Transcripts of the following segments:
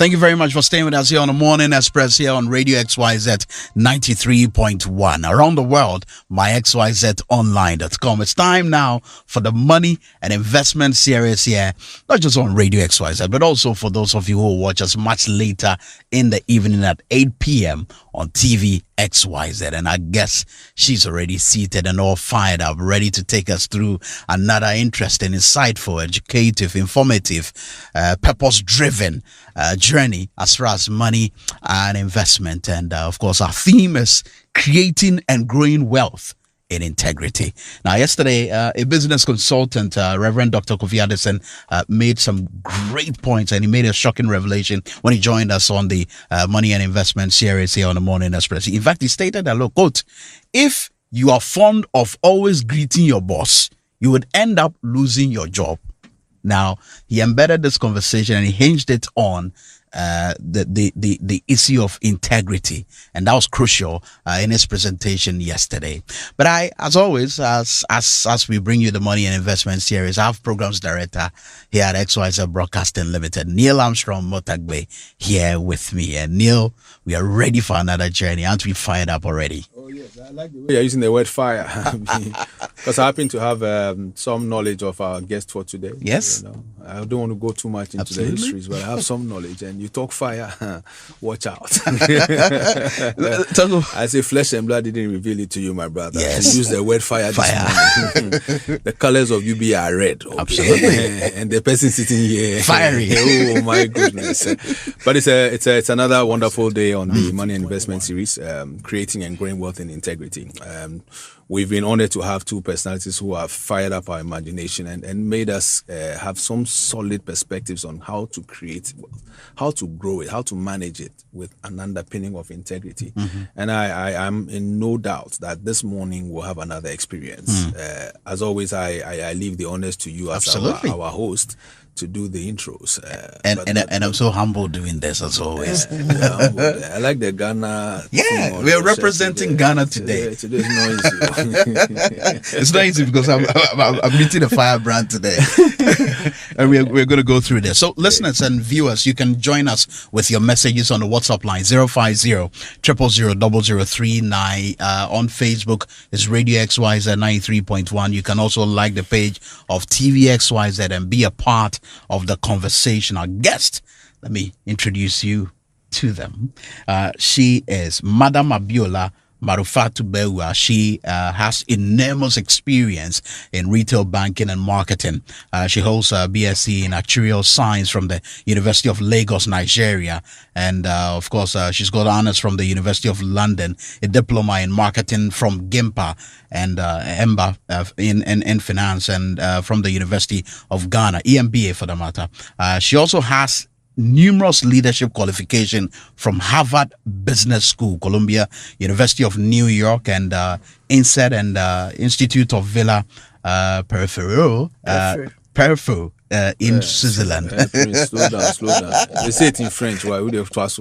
Thank you very much for staying with us here on the Morning Express here on Radio XYZ 93.1. Around the world, myxyzonline.com. It's time now for the money and investment series here, not just on Radio XYZ, but also for those of you who will watch us much later in the evening at 8 p.m. on TV XYZ. And I guess she's already seated and all fired up, ready to take us through another interesting, insightful, educative, informative, purpose-driven journey as far as money and investment. And of course, our theme is creating and growing wealth in integrity. Now, yesterday, a business consultant, Reverend Dr. Kofi Addison, made some great points, and he made a shocking revelation when he joined us on the Money and Investment series here on the Morning Express. In fact, he stated that, look, quote, if you are fond of always greeting your boss, you would end up losing your job. Now, he embedded this conversation and he hinged it on the issue of integrity, and that was crucial in his presentation yesterday. But I, as always, as we bring you the Money and Investment series, I have programs director here at XYZ Broadcasting Limited, Neil Armstrong Motagbe, here with me. And Neil, we are ready for another journey. Aren't we fired up already? Oh yes, I like the way you're using the word fire, because I happen to have some knowledge of our guest for today. Yes, I don't want to go too much into the histories, but I have some knowledge. And you talk fire, watch out. I say flesh and blood didn't reveal it to you, my brother. Yes, use the word fire. The colors of UB are red. Okay? Absolutely. And the person sitting here, fiery. Oh my goodness! But it's another wonderful day on the Money and Investment series, creating and growing wealth in integrity. We've been honored to have two personalities who have fired up our imagination and made us have some solid perspectives on how to create wealth, how to grow it, how to manage it with an underpinning of integrity. And I am in no doubt that this morning we'll have another experience. As always, I leave the honors to you as our host to do the intros. And I'm so humble doing this as always. I like the Ghana. Yeah, we are representing Ghana today. Today's not easy. It's not easy because I'm meeting a firebrand today. And we're going to go through this. So listeners and viewers, you can join us with your messages on the WhatsApp line 050-000-0039. On Facebook, it's Radio XYZ 93.1. You can also like the page of TV XYZ and be a part of the conversation. Our guest, let me introduce you to them. She is Madam Abiola Bawuah. She has enormous experience in retail banking and marketing. She holds a BSc in Actuarial Science from the University of Lagos, Nigeria. And of course, she's got honors from the University of London, a diploma in marketing from GIMPA and EMBA in finance, and from the University of Ghana, EMBA for the matter. She also has numerous leadership qualification from Harvard Business School, Columbia University of New York, and INSEAD and Institute of Villa Perifero in Switzerland. Slow down. They say it in French. Why would you have twice?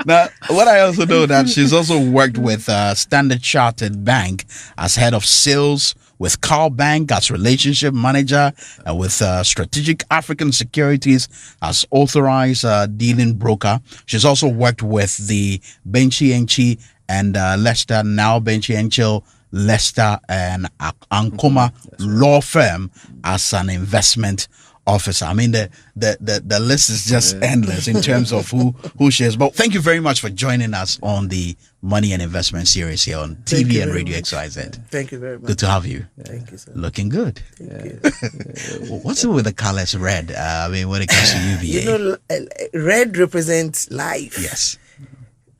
Now, what I also know that she's also worked with Standard Chartered Bank as head of sales, with Carl Bank as relationship manager, and with Strategic African Securities as authorized dealing broker. She's also worked with the Benchy Enchi and Leicester, now Benchy Enchil, Leicester and Ankoma law firm as an investment officer. I mean, the list is just endless in terms of who she is. But thank you very much for joining us on the Money and Investment series here on TV and Radio XYZ. Thank you very much. Good to have you. Thank you, sir. Looking good. Thank you. What's it with the colors red? I mean, when it comes to UVA. You know, red represents life. Yes.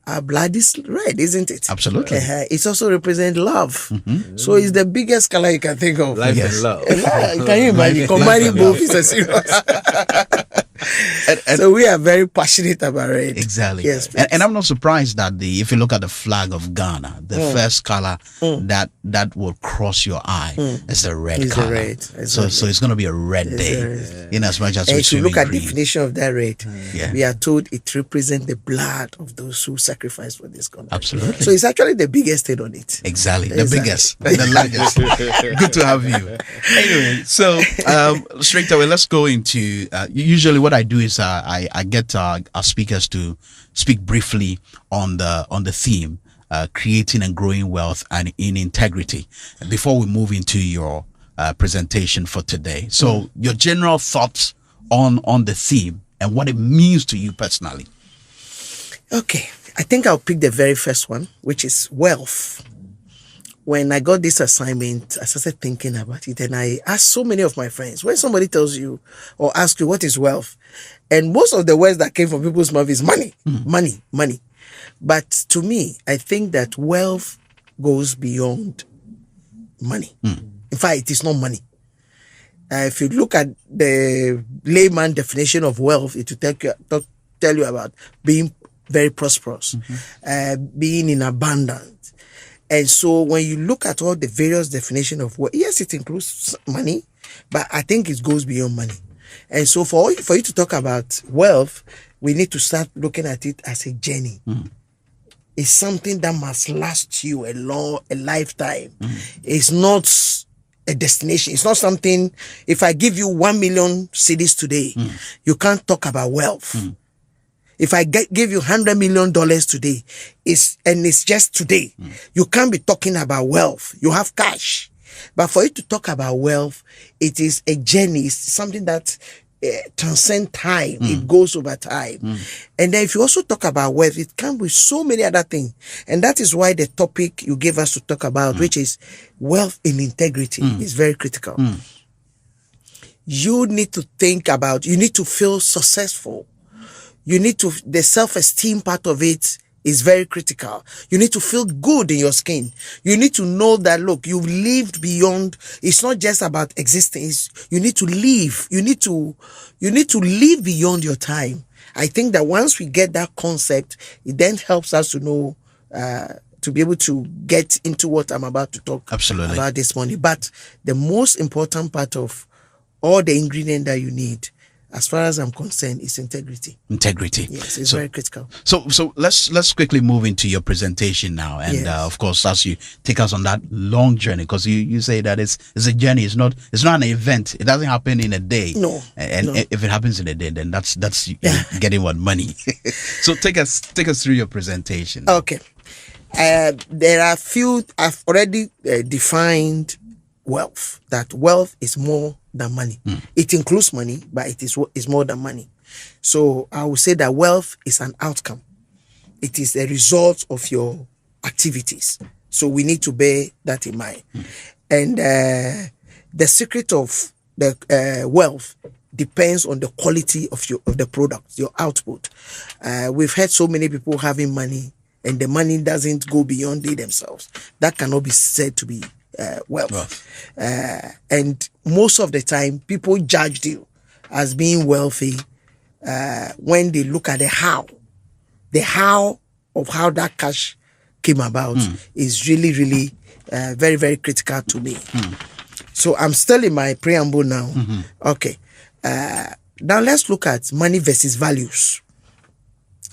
Our blood is red, isn't it? Absolutely. It also represents love. So it's the biggest color you can think of. Life and love. Can you imagine? Combining both is a serious. So we are very passionate about it. Exactly. Yes. And I'm not surprised that if you look at the flag of Ghana, the first color that will cross your eye is the red It's color. the red. So it's going to be a red day, in as much as And we if you swim look in at the green. definition of that red, Yeah. we are told it represents the blood of those who sacrificed for this country. Absolutely. So it's actually the biggest thing on it. Exactly. The Exactly. biggest, the largest. Good to have you. Anyway, so straight away, let's go into, usually what I do is always I get our speakers to speak briefly on the theme, creating and growing wealth and in integrity, before we move into your presentation for today. So your general thoughts on the theme and what it means to you personally. Okay, I think I'll pick the very first one, which is wealth. When I got this assignment, I started thinking about it, and I asked so many of my friends, when somebody tells you or asks you what is wealth, and most of the words that came from people's mouth is money, money. But to me, I think that wealth goes beyond money. In fact, it is not money. If you look at the layman definition of wealth, it will tell you about being very prosperous, being in abundance. And so when you look at all the various definitions of wealth, yes, it includes money, but I think it goes beyond money. And so for you to talk about wealth, we need to start looking at it as a journey. It's something that must last you a lifetime. It's not a destination. It's not something, if I give you 1 million cedis today, you can't talk about wealth. If I give you $100 million today, it's just today, you can't be talking about wealth. You have cash. But for you to talk about wealth, it is a journey. It's something that transcends time. It goes over time. And then if you also talk about wealth, it comes with so many other things. And that is why the topic you gave us to talk about, which is wealth in integrity, is very critical. You need to think about, you need to feel successful. You need to, the self-esteem part of it is very critical. You need to feel good in your skin. You need to know that, look, you've lived beyond, it's not just about existence. You need to live. You need to live beyond your time. I think that once we get that concept, it then helps us to know, to be able to get into what I'm about to talk about this morning. But the most important part of all the ingredients that you need, as far as I'm concerned, is integrity. Integrity. Yes, it's very critical. So let's quickly move into your presentation now, and of course, as you take us on that long journey, because you say that it's a journey. It's not an event. It doesn't happen in a day. No. And if it happens in a day, then that's getting what money. So take us through your presentation. Okay. There are few. I've already defined wealth. That wealth is more than money. It includes money, but it is more than money. So I would say that wealth is an outcome. It is a result of your activities. So we need to bear that in mind. And the secret of the wealth depends on the quality of the product, your output. We've had so many people having money, and the money doesn't go beyond they themselves. That cannot be said to be wealth. And most of the time, people judge you as being wealthy when they look at the how of how that cash came about is really very, very critical to me. So I'm still in my preamble now. Okay. Now let's look at money versus values.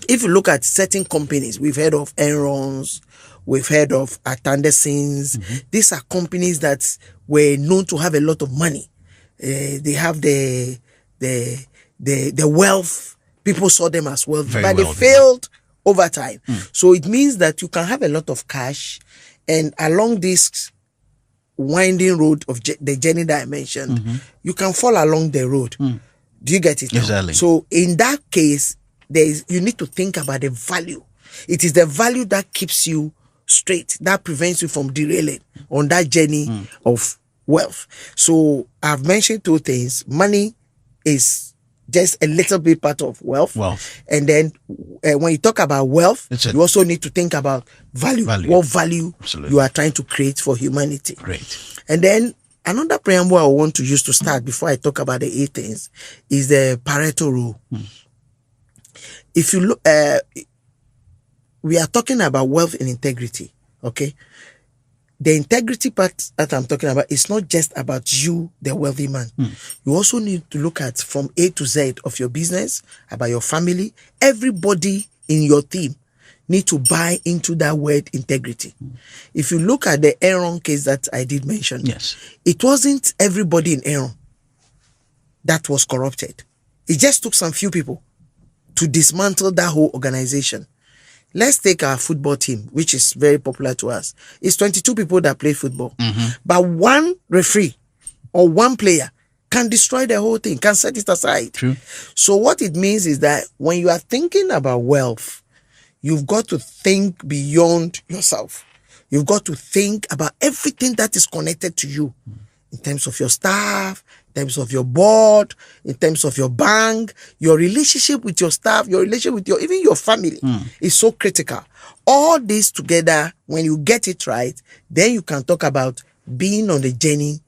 If you look at certain companies, we've heard of Enron's, we've heard of Atandesins. These are companies that were known to have a lot of money. They have the wealth. People saw them as wealthy, but they failed over time. So it means that you can have a lot of cash, and along this winding road of the journey that I mentioned, you can fall along the road. Do you get it? Exactly. So in that case, you need to think about the value. It is the value that keeps you straight, that prevents you from derailing on that journey of wealth. So I've mentioned two things. Money is just a little bit part of wealth. And then when you talk about wealth, you also need to think about value. What value you are trying to create for humanity. Great. And then another preamble I want to use to start before I talk about the 8 things is the Pareto rule. If you look, we are talking about wealth and integrity, okay? The integrity part that I'm talking about is not just about you, the wealthy man. You also need to look at from A to Z of your business, about your family. Everybody in your team need to buy into that word integrity. If you look at the Enron case that I did mention, it wasn't everybody in Enron that was corrupted. It just took some few people to dismantle that whole organization. Let's take our football team, which is very popular to us. It's 22 people that play football. But one referee or one player can destroy the whole thing, can set it aside. True. So what it means is that when you are thinking about wealth, you've got to think beyond yourself. You've got to think about everything that is connected to you in terms of your staff, in terms of your board, in terms of your bank, your relationship with your staff, your relationship with even your family is so critical. All this together, when you get it right, then you can talk about being on the journey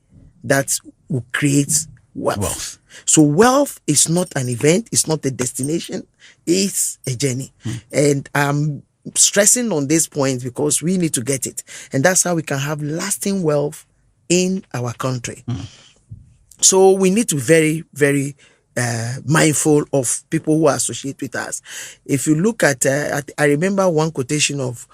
that will create wealth. So wealth is not an event, it's not a destination, it's a journey. And I'm stressing on this point because we need to get it. And that's how we can have lasting wealth in our country. So we need to be very, very mindful of people who associate with us. If you look at, I remember one quotation of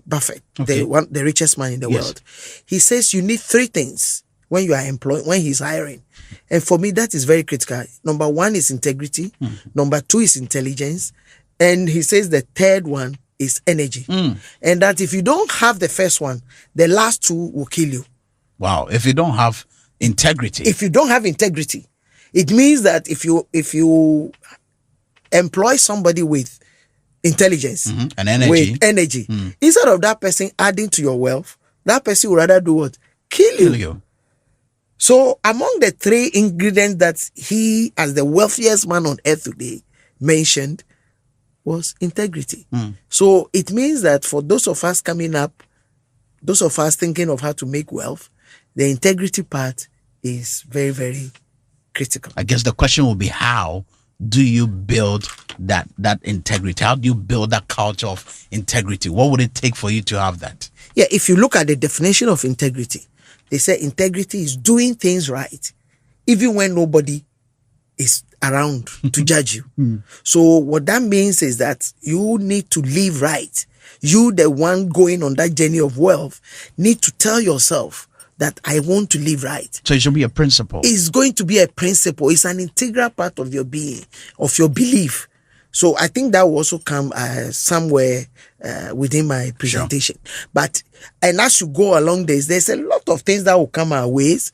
Buffett, the richest man in the world. He says you need three things when you are employed, when he's hiring. And for me, that is very critical. Number one is integrity. Number two is intelligence. And he says the third one is energy. And that if you don't have the first one, the last two will kill you. Wow. If you don't have integrity. If you don't have integrity, it means that if you employ somebody with intelligence and energy, with energy, instead of that person adding to your wealth, that person would rather do what? Kill you. So among the three ingredients that he, as the wealthiest man on earth today, mentioned was integrity. So it means that for those of us coming up, those of us thinking of how to make wealth, the integrity part is very, very critical. I guess the question will be, how do you build that integrity? How do you build that culture of integrity? What would it take for you to have that? Yeah, if you look at the definition of integrity, they say integrity is doing things right, even when nobody is around to judge you. So what that means is that you need to live right. You, the one going on that journey of wealth, need to tell yourself that I want to live right. So it should be a principle. It's going to be a principle. It's an integral part of your being, of your belief. So I think that will also come somewhere within my presentation. Sure. But, and as you go along this, there's a lot of things that will come our ways.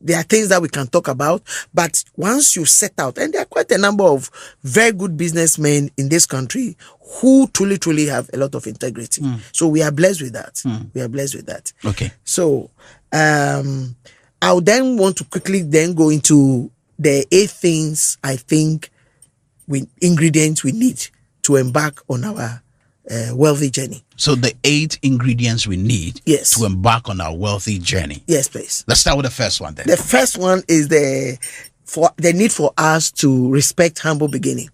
There are things that we can talk about, but once you set out, and there are quite a number of very good businessmen in this country who truly have a lot of integrity. So we are blessed with that. We are blessed with that. Okay. So I'll then want to quickly then go into the 8 things I think ingredients we need to embark on our wealthy journey. So the 8 ingredients we need to embark on our wealthy journey. Yes, please. Let's start with the first one then. The first one is the need for us to respect humble beginning.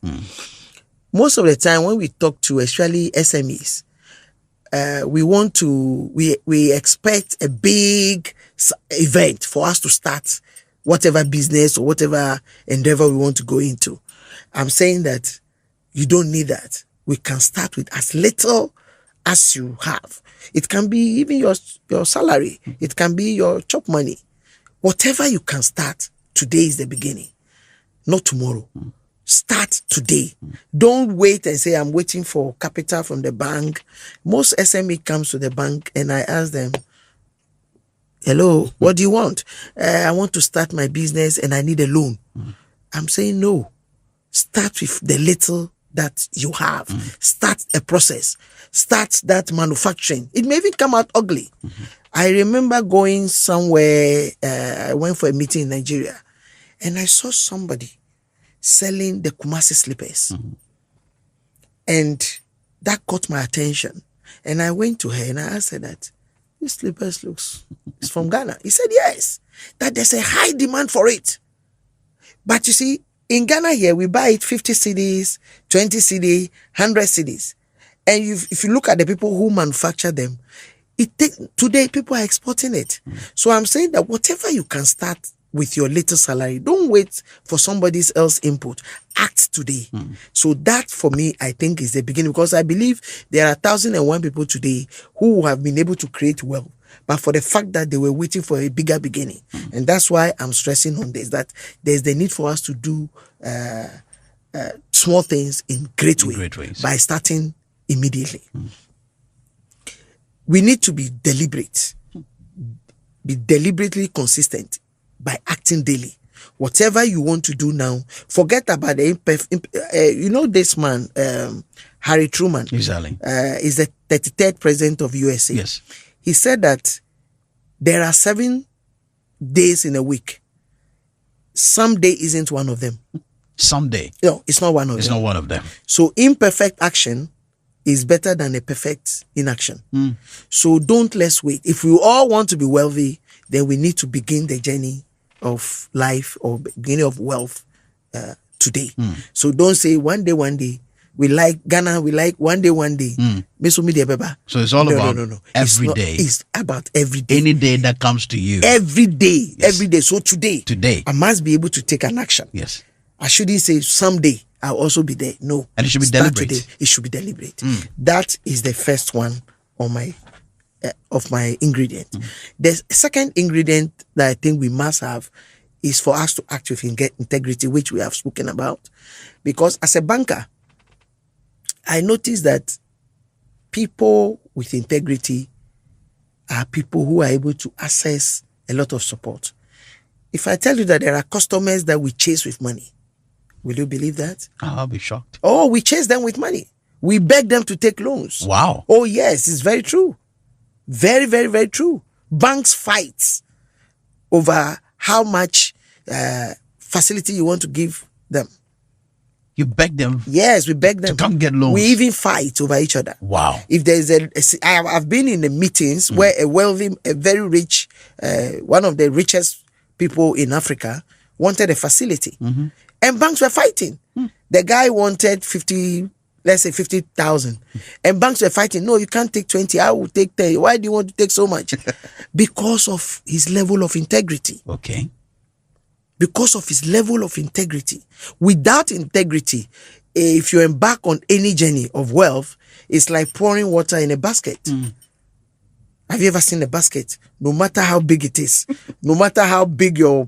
Most of the time when we talk to especially SMEs, we expect a big event for us to start whatever business or whatever endeavor we want to go into. I'm saying that you don't need that. We can start with as little as you have. It can be even your salary. It can be your chop money. Whatever you can start, today is the beginning, not tomorrow. Start today. Don't wait and say, I'm waiting for capital from the bank. Most SME comes to the bank and I ask them, hello, what do you want? I want to start my business and I need a loan. I'm saying no. Start with the little that you have. Start a process. Start that manufacturing. It may even come out ugly. I remember going somewhere, I went for a meeting in Nigeria and I saw somebody selling the Kumasi slippers. And that caught my attention. And I went to her and I asked her that, this slippers it's from Ghana. He said, yes, that there's a high demand for it. But you see, in Ghana here, we buy it 50 cedis, 20 cedi, 100 cedis. And if you look at the people who manufacture them, today people are exporting it. So I'm saying that whatever you can start with your little salary, don't wait for somebody else's input. Act today. So that for me, I think is the beginning, because I believe there are 1,001 people today who have been able to create wealth but for the fact that they were waiting for a bigger beginning. And that's why I'm stressing on this, that there's the need for us to do small things in great ways by starting immediately. We need to be deliberately consistent by acting daily. Whatever you want to do now, forget about the this man, Harry Truman, Exactly. is the 33rd president of USA. Yes. He said that there are 7 days in a week. Some day isn't one of them. Someday. No, it's not one of them. It's not one of them. So imperfect action is better than a perfect inaction. So let's wait. If we all want to be wealthy, then we need to begin the journey of life or beginning of wealth today. So don't say one day, we like Ghana, we like one day. So it's all about every day. It's about every day. Any day that comes to you. Every day. Yes. Every day. So today, I must be able to take an action. Yes. I shouldn't say someday I'll also be there. No. And it should be Start deliberate. Today. It should be deliberate. That is the first one on my of my ingredient. The second ingredient that I think we must have is for us to act with integrity, which we have spoken about. Because as a banker, I noticed that people with integrity are people who are able to access a lot of support. If I tell you that there are customers that we chase with money, will you believe that? I'll be shocked. Oh, we chase them with money. We beg them to take loans. Wow. Oh, yes, it's very true. Very, very, very true. Banks fight over how much facility you want to give them. You beg them. Yes, we beg them to come get loans. We even fight over each other. Wow. If there's I've been in the meetings where a very rich, one of the richest people in Africa wanted a facility, and banks were fighting. The guy wanted 50,000, and banks were fighting. No, you can't take 20. I will take 10. Why do you want to take so much? Because of his level of integrity. Okay. Because of his level of integrity. Without integrity, if you embark on any journey of wealth, it's like pouring water in a basket. Have you ever seen a basket? No matter how big it is, no matter how big your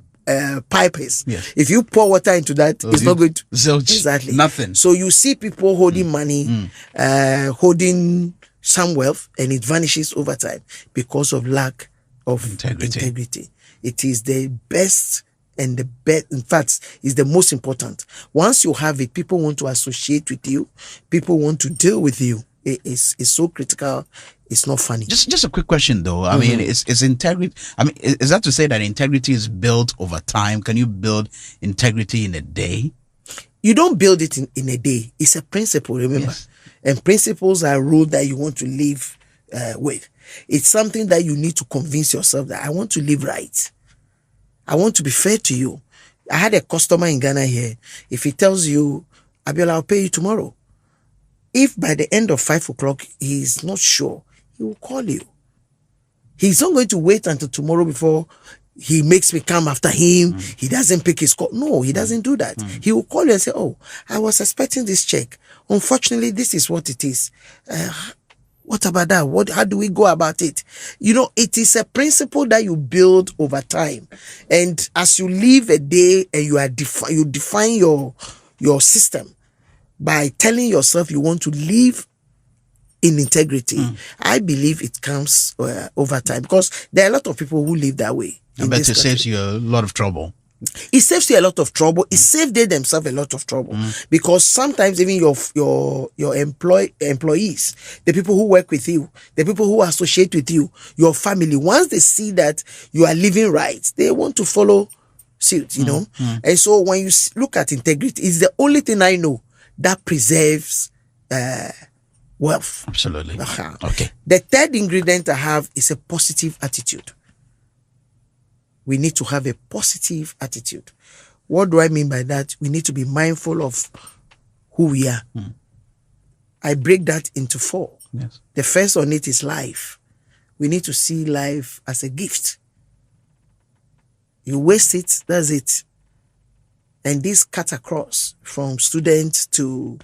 pipe is, yes. If you pour water into that, it's not going to zilch, exactly nothing. So you see people holding money, holding some wealth, and it vanishes over time because of lack of integrity. It is the best. And the best, in fact, is the most important. Once you have it, people want to associate with you. People want to deal with you. It's so critical. It's not funny. Just a quick question, though. I mean, is integrity? I mean, is that to say that integrity is built over time? Can you build integrity in a day? You don't build it in a day. It's a principle, remember. Yes. And principles are rules that you want to live with. It's something that you need to convince yourself that I want to live right. I want to be fair to you. I had a customer in Ghana here. If he tells you, Abiola, I'll pay you tomorrow. If by the end of 5 o'clock, he's not sure, he will call you. He's not going to wait until tomorrow before he makes me come after him. He doesn't pick his call. No, he doesn't do that. He will call you and say, oh, I was expecting this check. Unfortunately, this is what it is. What about that? How do we go about it? You know, it is a principle that you build over time. And as you live a day and you define your system by telling yourself you want to live in integrity, I believe it comes over time, because there are a lot of people who live that way. I bet it saves you a lot of trouble. It saves you a lot of trouble. It saved they themselves a lot of trouble, because sometimes even your employees, the people who work with you, the people who associate with you, your family, once they see that you are living right, they want to follow suit, you know. And so when you look at integrity, it's the only thing I know that preserves wealth. Absolutely. Okay. The third ingredient I have is a positive attitude. We need to have a positive attitude. What do I mean by that? We need to be mindful of who we are. I break that into 4. Yes. The first on it is life. We need to see life as a gift. You waste it, that's it. And this cut across from student to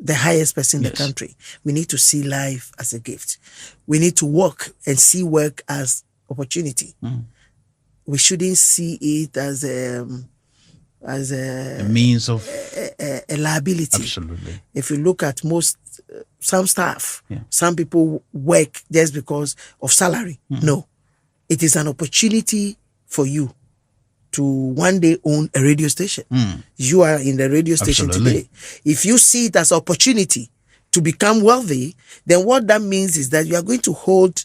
the highest person in the Yes. country. We need to see life as a gift. We need to work and see work as opportunity. We shouldn't see it as a A means of liability. absolutely. If you look at some staff, Yeah. some people work just because of salary. No, it is an opportunity for you to one day own a radio station. You are in the radio station Absolutely. today. If you see it as opportunity to become wealthy, then what that means is that you are going to hold